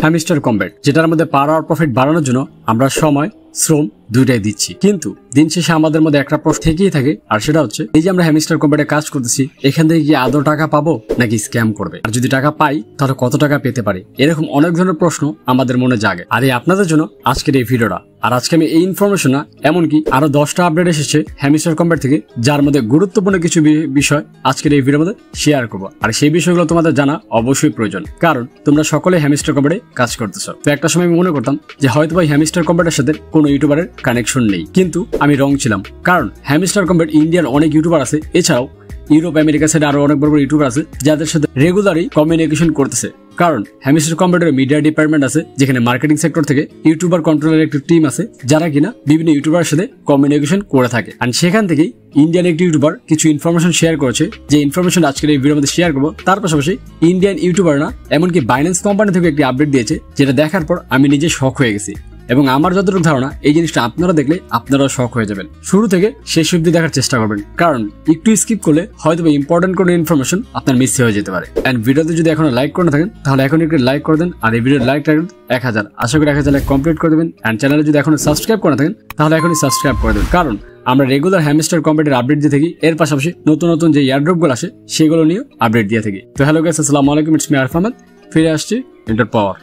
Hamster combat, যেটার মধ্যে পাওয়ার আর profit বাড়ানোর জন্য আমরা সময় শ্রম দুইটাই দিচ্ছি, কিন্তু দিন শেষে আমাদের মধ্যে একটা প্রশ্ন থেকেই থাকে, আর সেটা হচ্ছে এই যে আমরা হ্যামস্টার কম্ব্যাটে কাজ করতেছি, এখান থেকে কি আদৌ টাকা পাবো নাকি স্ক্যাম করবে, আর যদি টাকা পাই তাহলে কত টাকা পেতে পারি, এরকম অনেক ধরনের প্রশ্ন আমাদের মনে জাগে। আর এই আপনাদের জন্য আজকের এই ভিডিওটা। আর আজকে আমি এই ইনফরমেশন না, এমনকি আরো 10টা আপডেট এসেছে হ্যামস্টার কম্ব্যাট থেকে, যার মধ্যে গুরুত্বপূর্ণ কিছু বিষয় আজকের এই ভিডিওর মধ্যে শেয়ার করবো। আর সেই বিষয়গুলো তোমাদের জানা অবশ্যই প্রয়োজন, কারণ তোমরা সকলে হ্যামস্টার কম্ব্যাটে কাজ করতেছো। তো একটা সময় আমি মনে করতাম যে হয়তো ভাই হ্যামস্টার কম্ব্যাটের সাথে কোনো ইউটিউবারের কানেকশন নেই, কিন্তু আমি রং ছিলাম। কারণ হ্যামস্টার কম্ব্যাট ইন্ডিয়ার অনেক ইউটিউবার আছে, এছাড়াও ইউরোপ আমেরিকা সাইডে আরো অনেক বড় বড় ইউটিউবার আছে যাদের সাথে রেগুলারই কমিউনিকেশন করতেছে। কারণ হ্যামস্টার কম্ব্যাটের মিডিয়া ডিপার্টমেন্ট আছে, যেখানে মার্কেটিং সেক্টর থেকে ইউটিউবার কন্ট্রোলের একটি টিম আছে, যারা কিনা বিভিন্ন ইউটিউবারের সাথে কমিউনিকেশন করে থাকে। আর সেখান থেকেই ইন্ডিয়ান একটি ইউটিউবার কিছু ইনফরমেশন শেয়ার করেছে, যে ইনফরমেশন আজকের এই ভিডিওর মধ্যে শেয়ার করবো। তার পাশাপাশি ইন্ডিয়ান ইউটিউবার না, এমনকি বাইন্যান্স কোম্পানি থেকে একটি আপডেট দিয়েছে, যেটা দেখার পর আমি নিজে শক হয়ে গেছি। এবং আমার যতটুকু ধারণা, এই জিনিসটা আপনারা দেখলে আপনারাও শক হয়ে যাবেন। শুরু থেকে শেষ অবধি দেখার চেষ্টা করবেন, কারণ একটু স্কিপ করলে হয়তো ইম্পর্টেন্ট কোনো ইনফরমেশন আপনার মিস হয়ে যেতে পারে। এন্ড ভিডিওতে যদি এখনো লাইক করে না থাকেন, তাহলে এখন একটু লাইক করে দেন। আর এই ভিডিওর লাইক টার্গেট 1000, আশা করি 1000 লাইক কমপ্লিট করে দেবেন। এন্ড চ্যানেলে যদি এখনো সাবস্ক্রাইব করে না থাকেন, তাহলে এখনই সাবস্ক্রাইব করে দেবেন, কারণ আমরা রেগুলার হ্যামস্টার কম্ব্যাটের আপডেট দিয়ে থাকি। এর পাশাপাশি নতুন নতুন যে এয়ারড্রপ গুলো আসে সেগুলো নিয়ে আপডেট দিয়ে থাকি। তো হ্যালো গাইস, আসসালামু আলাইকুম, ইটস মি আরফ আহমেদ, ফিরে আসছি ইন্টার পাওয়ার।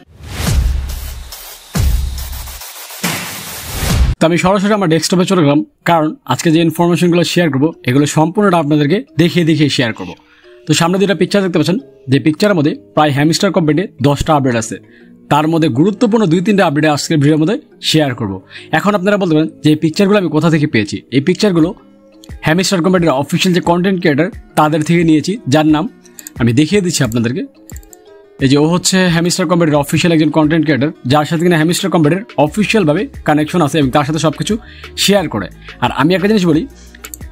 তো আমি সরাসরি আমার ডেস্কটপে চলে গেলাম, কারণ আজকে যে ইনফরমেশনগুলো শেয়ার করবো এগুলো সম্পূর্ণটা আপনাদেরকে দেখিয়ে শেয়ার করবো। তো সামনে দুইটা পিকচার দেখতে পাচ্ছেন, যে পিকচারের মধ্যে প্রায় হ্যামস্টার কম্ব্যাটে 10টা আপডেট আছে। তার মধ্যে গুরুত্বপূর্ণ 2-3টা আপডেট আজকের ভিডিওর মধ্যে শেয়ার করবো। এখন আপনারা বলতে পারেন যে এই পিকচারগুলো আমি কোথা থেকে পেয়েছি। এই পিকচারগুলো হ্যামস্টার কম্ব্যাটের অফিসিয়াল যে কন্টেন্ট ক্রিয়েটর তাদের থেকে নিয়েছি, যার নাম আমি দেখিয়ে দিচ্ছি আপনাদেরকে। এই যে ও হচ্ছে হ্যামস্টার কম্ব্যাটের অফিসিয়াল একজন কন্টেন্ট ক্রিয়েটর, যার সাথে কিনা হ্যামস্টার কম্ব্যাটের অফিসিয়াল ভাবে কানেকশন আছে এবং তার সাথে সবকিছু শেয়ার করে। আর আমি একটা জিনিস বলি,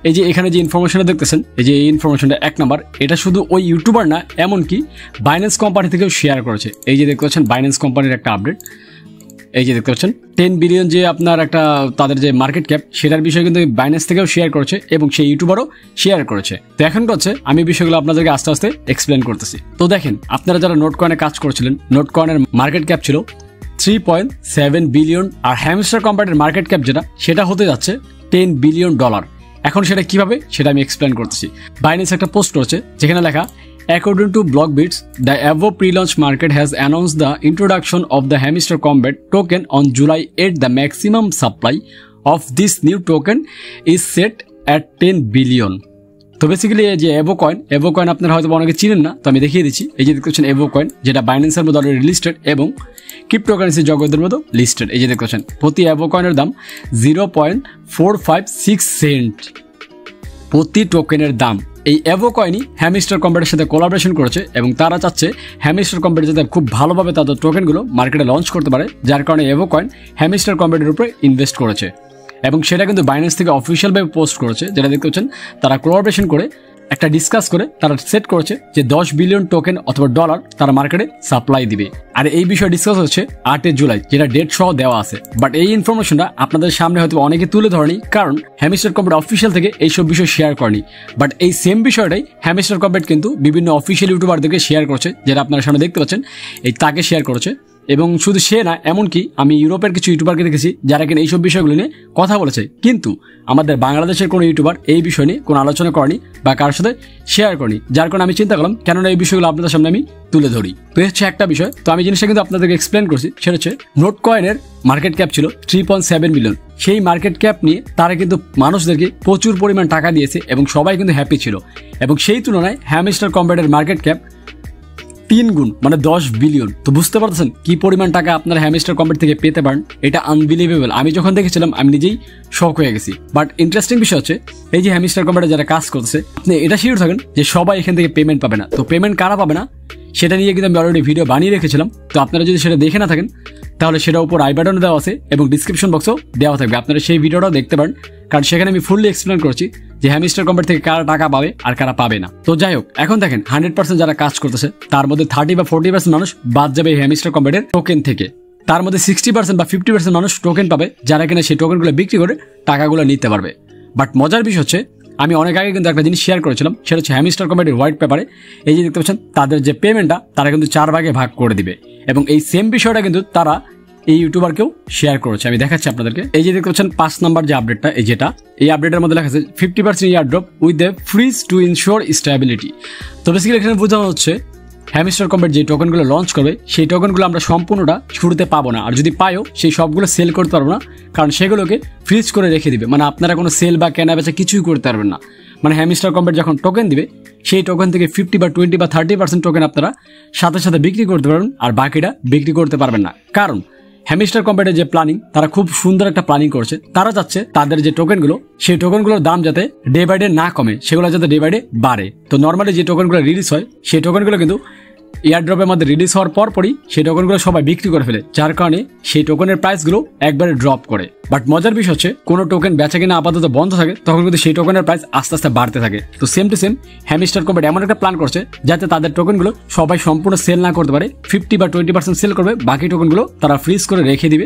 এই যে এখানে যে ইনফরমেশনটা দেখতেছেন, এই যে এই ইনফরমেশনটা 1 নাম্বার, এটা শুধু ওই ইউটিউবার না, এমনকি বাইন্যান্স কোম্পানি থেকেও শেয়ার করেছে। এই যে দেখতে পাচ্ছেন বাইন্যান্স কোম্পানির একটা আপডেট, এই যে দেখতে পাচ্ছেন 10 বিলিয়ন যে আপনার একটা তাদের যে মার্কেট ক্যাপ, সেটার বিষয়ে কিন্তু বাইন্যান্স থেকেও শেয়ার করেছে এবং সেই ইউটিউবারও শেয়ার করেছে। তো এখন হচ্ছে আমি বিষয়গুলো আপনাদেরকে আস্তে আস্তে এক্সপ্লেন করতেছি। তো দেখেন, আপনারা যারা নোট কয়েনে কাজ করছিলেন, নোট কয়েনের মার্কেট ক্যাপ ছিল 3.7 বিলিয়ন, আর হ্যামস্টার কম্ব্যাটের মার্কেট ক্যাপ যেটা, সেটা হতে যাচ্ছে $10 বিলিয়ন। এখন সেটা কিভাবে, সেটা আমি এক্সপ্লেন করতেছি। বাইন্যান্স একটা পোস্ট করেছে, যেখানে লেখা, according to Blockbits, the above pre-launch market has announced the introduction of the Hamister Combat token on July 8. The maximum supply of this new token is set at 10 billion. তো basically এই যে above coin আপনারা হয়তো অনেকে চিনেন না, তো আমি দেখিয়ে দিচ্ছি। এই যে দেখতে পাচ্ছেন এভো কয়েন, যেটা বাইন্যান্সের মধ্যে অলরেডি লিস্টেড এবং ক্রিপ্টোকারেন্সি জগতের মধ্যে লিস্টেড। এই যে দেখতে পাচ্ছেন প্রতি এভো কয়েনের দাম 0.456 সেন্ট প্রতি টোকেনের দাম। এই এভো কয়েনই হ্যামস্টার কম্ব্যাটের সাথে কোলাবোরেশন করেছে এবং তারা চাচ্ছে হ্যামস্টার কম্ব্যাট যাতে খুব ভালোভাবে তাদের টোকেনগুলো মার্কেটে লঞ্চ করতে পারে, যার কারণে এভো কয়েন হ্যামস্টার কম্ব্যাটের উপরে ইনভেস্ট করেছে। এবং সেটা কিন্তু বাইন্যান্স থেকে অফিসিয়ালভাবে পোস্ট করেছে, যেটা দেখতে পাচ্ছেন তারা কোলাবোরেশন করে একটা ডিসকাস করে তারা সেট করেছে যে 10 বিলিয়ন টোকেন অথবা ডলার তারা মার্কেটে সাপ্লাই দিবে। আর এই বিষয়ে ডিসকাস হচ্ছে 8 জুলাই, যেটা ডেট সহ দেওয়া আছে। বাট এই ইনফরমেশনটা আপনাদের সামনে হয়তো অনেকে তুলে ধরেনি, কারণ হ্যামস্টার কম্ব্যাট অফিসিয়াল থেকে এইসব বিষয় শেয়ার করেনি। বাট এই সেম বিষয়টাই হ্যামস্টার কম্ব্যাট কিন্তু বিভিন্ন অফিসিয়াল ইউটিউবারদেরকে শেয়ার করছে, যেটা আপনারা সামনে দেখতে পাচ্ছেন, এই তাকে শেয়ার করেছে। এবং শুধু সে না, এমনকি আমি ইউরোপের কিছু ইউটিউবারকে দেখেছি যারা কিনা এইসব বিষয়গুলো নিয়ে কথা বলেছে, কিন্তু আমাদের বাংলাদেশের কোনো ইউটিউবার এই বিষয় নিয়ে কোনো আলোচনা করেনি বা কারোর সাথে শেয়ার করেনি, যার কারণে আমি চিন্তা করলাম কেননা এই বিষয়গুলো আপনাদের সামনে আমি তুলে ধরি। তো হচ্ছে একটা বিষয়, তো আমি জিনিসটা কিন্তু আপনাদেরকে এক্সপ্লেন করছি, সেটা হচ্ছে নোট কয়েনের মার্কেট ক্যাপ ছিল 3.7 বিলিয়ন। সেই মার্কেট ক্যাপ নিয়ে তারা কিন্তু মানুষদেরকে প্রচুর পরিমাণ টাকা দিয়েছে এবং সবাই কিন্তু হ্যাপি ছিল। এবং সেই তুলনায় হ্যামস্টার কম্ব্যাটের মার্কেট ক্যাপ 3 গুণ, মানে 10 বিলিয়ন। তো বুঝতে পারতেছেন কি পরিমাণ টাকা আপনারা হ্যামস্টার কম্ব্যাট থেকে পেতে পারেন, এটা আনবিলিভেবল। আমি যখন দেখেছিলাম আমি নিজেই শক হয়ে গেছি। বাট ইন্টারেস্টিং বিষয় হচ্ছে, এই যে হ্যামস্টার কম্ব্যাটে যারা কাজ করছে, আপনি এটা শিওর থাকেন যে সবাই এখান থেকে পেমেন্ট পাবে না। তো পেমেন্ট কারা পাবে না সেটা নিয়ে কিন্তু আমি অলরেডি ভিডিও বানিয়ে রেখেছিলাম। তো আপনারা যদি সেটা দেখে না থাকেন, তাহলে সেটা উপর আই বাটনে দেওয়া আছে এবং ডিসক্রিপশন বক্সেও দেওয়া থাকবে, আপনারা সেই ভিডিওটাও দেখতে পারেন, কারণ সেখানে আমি ফুললি এক্সপ্লেন করছি যে হ্যামস্টার কম্ব্যাট থেকে কারা টাকা পাবে আর কারা পাবে না। তো যাই হোক, এখন দেখেন 100% যারা কাজ করতেছে তার মধ্যে 30 বা 40% মানুষ বাদ যাবে এই হ্যামস্টার কম্ব্যাটের টোকেন থেকে। তার মধ্যে 60% বা 50% মানুষ টোকেন পাবে, যারা কিনা সেই টোকেনগুলো বিক্রি করে টাকাগুলো নিতে পারবে। বাট মজার বিষয় হচ্ছে, আমি অনেক আগে কিন্তু একটা জিনিস শেয়ার করেছিলাম, সেটা হচ্ছে হ্যামস্টার কম্বেটের হোয়াইট পেপারে এই যে দেখতে পাচ্ছেন তাদের যে পেমেন্টটা তারা কিন্তু 4 ভাগে ভাগ করে দিবে, এবং এই সেম বিষয়টা কিন্তু তারা এই ইউটিউবারকেও শেয়ার করেছে। আমি দেখাচ্ছি আপনাদেরকে। এই যে দেখতে পাচ্ছেন 5 নাম্বার যে আপডেটটা, এই যেটা এই আপডেটের মধ্যে লেখা আছে 50% eardrop with the fridge to ensure stability. তো বেসিক্যালি এখানে বোঝানো হচ্ছে হ্যামস্টার কম্বেট যে টোকেনগুলো লঞ্চ করবে সেই টোকেনগুলো আমরা সম্পূর্ণটা শুরুতে পাবো না, আর যদি পাইও সেই সবগুলো সেল করতে পারবো না, কারণ সেগুলোকে ফ্রিজ করে রেখে দিবে। মানে আপনারা কোনো সেল বা কেনা বেচা কিছুই করতে পারবেন না। মানে হ্যামস্টার কম্বেট যখন টোকেন দিবে সেই টোকেন থেকে 50 বা 20 বা 30% টোকেন আপনারা সাথে সাথে বিক্রি করতে পারবেন, আর বাকিটা বিক্রি করতে পারবেন না। কারণ হ্যামস্টার কম্বেটের যে প্ল্যানিং, তারা খুব সুন্দর একটা প্ল্যানিং করছে। তারা চাচ্ছে তাদের যে টোকেনগুলো সেই টোকেনগুলোর দাম যাতে ডে বাই ডে না কমে, সেগুলো যাতে ডে বাই ডে বাড়ে। তো নর্মালি যে টোকেনগুলো রিলিজ হয় সেই টোকেনগুলো কিন্তু এয়ারড্রপের মধ্যে রিলিজ হওয়ার পরই সেই টোকেনগুলো সবাই বিক্রি করে ফেলে, যার কারণে সেই টোকেনের প্রাইসগুলো একবারে ড্রপ করে। বাট মজার বিষয় হচ্ছে কোনো টোকেন বেচা কিনা আপাতত বন্ধ থাকে তখন কিন্তু সেই টোকেনের প্রাইস আস্তে আস্তে বাড়তে থাকে। তো same to same Hamster Kombat এমন একটা প্ল্যান করছে যাতে তাদের টোকেনগুলো সবাই সম্পূর্ণ সেল না করতে পারে, 50 বা 20% সেল করবে, বাকি টোকেনগুলো তারা ফ্রিজ করে রেখে দিবে,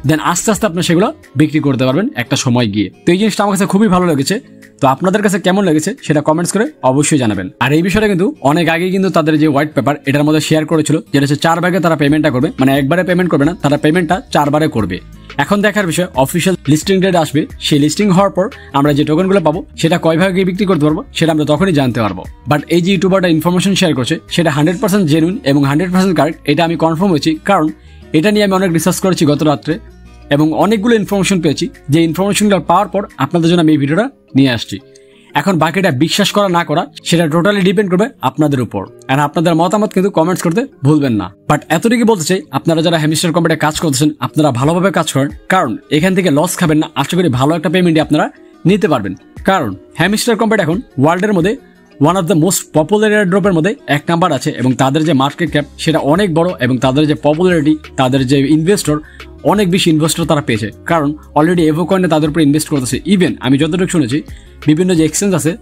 দেন আস্তে আস্তে আপনার সেগুলো বিক্রি করতে পারবেন একটা সময় গিয়ে। তো এই জিনিসটা আমার কাছে খুবই ভালো লেগেছে। তো আপনাদের কাছে কেমন লেগেছে সেটা কমেন্টস করে অবশ্যই জানাবেন। আর এই বিষয়টা কিন্তু অনেক আগেই কিন্তু তাদের যে হোয়াইট পেপার এটার মধ্যে শেয়ার করেছিল, যেটা হচ্ছে 4 ভাগে তারা পেমেন্টটা করবে, মানে একবারে পেমেন্ট করবে না, তারা পেমেন্টটা 4 বারে করবে। এখন দেখার বিষয় অফিসিয়াল লিস্টিং ডেট আসবে, সেই লিস্টিং হওয়ার পর আমরা যে টোকেনগুলো পাবো সেটা কয় ভাগে বিক্রি করতে পারবো সেটা আমরা তখনই জানতে পারবো। বাট এই যে ইউটিউবারটা ইনফরমেশন শেয়ার করছে সেটা 100% জেনুইন এবং 100% কারেক্ট, এটা আমি কনফার্ম হয়েছি। কারণ এটা নিয়ে আমি অনেক রিসার্চ করেছি গত রাত্রে এবং অনেকগুলো ইনফরমেশন পেয়েছি, যে ইনফরমেশনগুলো পাওয়ার পর আপনাদের জন্য আমি এই ভিডিওটা নিয়ে আসছি। এখন বাকিটা বিশ্বাস করা না করা সেটা টোটালি ডিপেন্ড করবে আপনাদের উপর, আর আপনাদের মতামত কিন্তু কমেন্টস করতে ভুলবেন না। বাট এতটুকু বলতে চাই, আপনারা যারা হ্যামস্টার কম্বেটে কাজ করতেছেন আপনারা ভালোভাবে কাজ করেন, কারণ এখান থেকে লস খাবেন না। আশা করি ভালো একটা পেমেন্ট আপনারা নিতে পারবেন, কারণ হ্যামস্টার কম্বেট এখন ওয়ার্ল্ডের মধ্যে one of the most popular এয়ারড্রপের মধ্যে 1 নাম্বার আছে, এবং তাদের যে মার্কেট ক্যাপ সেটা অনেক বড়, এবং তাদের যে পপুলারিটি, তাদের যে ইনভেস্টর, অনেক বেশি ইনভেস্টর তারা পেয়েছে, কারণ অলরেডি এভোকয়েনে তাদের উপরে ইনভেস্ট করতেছে। ইভেন আমি যতটুকু শুনেছি বিভিন্ন যে এক্সচেঞ্জ আছে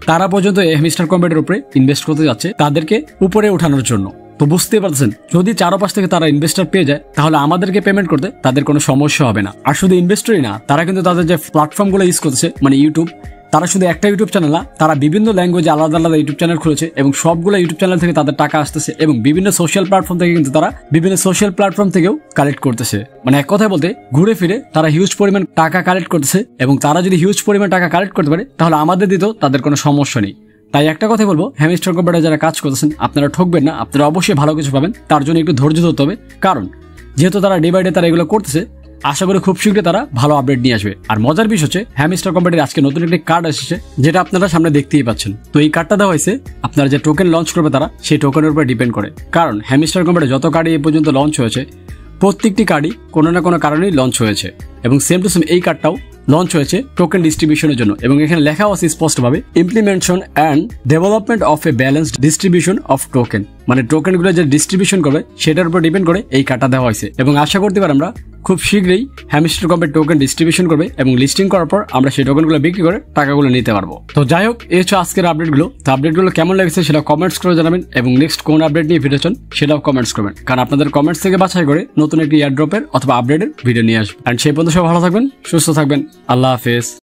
তারা পর্যন্ত হ্যামস্টার কম্বেটের উপরে ইনভেস্ট করতে যাচ্ছে তাদেরকে উপরে ওঠানোর জন্য। তো বুঝতে পারছেন, যদি চারপাশ থেকে তারা ইনভেস্টর পেয়ে যায় তাহলে আমাদেরকে পেমেন্ট করতে তাদের কোনো সমস্যা হবে না। আর শুধু ইনভেস্টরই না, তারা কিন্তু তাদের যে প্ল্যাটফর্মগুলো ইউজ করছে, মানে ইউটিউব, তারা শুধু একটা ইউটিউব চ্যানেল না, তারা বিভিন্ন ল্যাঙ্গুয়েজে আলাদা আলাদা ইউটিউব চ্যানেল খুলেছে, এবং সবগুলো ইউটিউব চ্যানেল থেকে তাদের টাকা আসতেছে, এবং বিভিন্ন সোশ্যাল প্ল্যাটফর্ম থেকে কিন্তু তারা বিভিন্ন সোশ্যাল প্ল্যাটফর্ম থেকেও কালেক্ট করতেছে। মানে এক কথায় বলতে ঘুরে ফিরে তারা হিউজ পরিমাণ টাকা কালেক্ট করতেছে, এবং তারা যদি হিউজ পরিমাণ টাকা কালেক্ট করতে পারে তাহলে আমাদের দিতেও তাদের কোনো সমস্যা নেই। তাই একটা কথাই বলবো, হ্যামস্টার কম্বেটে যারা কাজ করতেছেন আপনারা ঠকবেন না, আপনারা অবশ্যই ভালো কিছু পাবেন। তার জন্য একটু ধৈর্য ধরতে হবে, কারণ যেহেতু তারা ডে বাই ডে তারা এগুলো করতেছে, আশা করি খুব শীঘ্রই তারা ভালো আপডেট নিয়ে আসবে। আর মজার বিষয় হচ্ছে হ্যামস্টার কম্বেটের আজকে নতুন একটি কার্ড এসেছে, যেটা আপনারা সামনে দেখতেই পাচ্ছেন। তো এই কার্ডটা দেওয়া হয়েছে আপনারা যে টোকেন লঞ্চ করবে তারা সেই টোকেনের উপর ডিপেন্ড করে, কারণ হ্যামস্টার কম্বেটে যত কার্ডই এ পর্যন্ত লঞ্চ হয়েছে প্রত্যেকটি কার্ডই কোনো না কোনো কারণেই লঞ্চ হয়েছে, এবং সেম টু সেম এই কার্ডটাও লঞ্চ হয়েছে টোকেন ডিস্ট্রিবিউশনের জন্য। এবং এখানে লেখা আছে স্পষ্টভাবে implementation and development of A balanced distribution of token, মানে টোকেনগুলো যে ডিস্ট্রিবিউশন করবে সেটার উপর ডিপেন্ড করে এই কার্ডটা দেওয়া হয়েছে। এবং আশা করতে পারি আমরা খুব শীঘ্রই হ্যামস্টার কম্বেট টোকেন ডিস্ট্রিবিউশন করবে, এবং লিস্টিং করার পর আমরা সেই টোকেনগুলো বিক্রি করে টাকাগুলো নিতে পারবো। তো যাই হোক, এই হচ্ছে আজকের আপডেটগুলো। তো আপডেটগুলো কেমন লেগেছে সেটা কমেন্টস করে জানাবেন, এবং নেক্সট কোন আপডেট নিয়ে ভিডিও চান সেটাও কমেন্টস করবেন, কারণ আপনাদের কমেন্টস থেকে বাছাই করে নতুন একটি এয়ারড্রপের অথবা আপডেটের ভিডিও নিয়ে আসবেন। অ্যান্ড সেই পর্যন্ত সব ভালো থাকবেন, সুস্থ থাকবেন, আল্লাহ হাফেজ।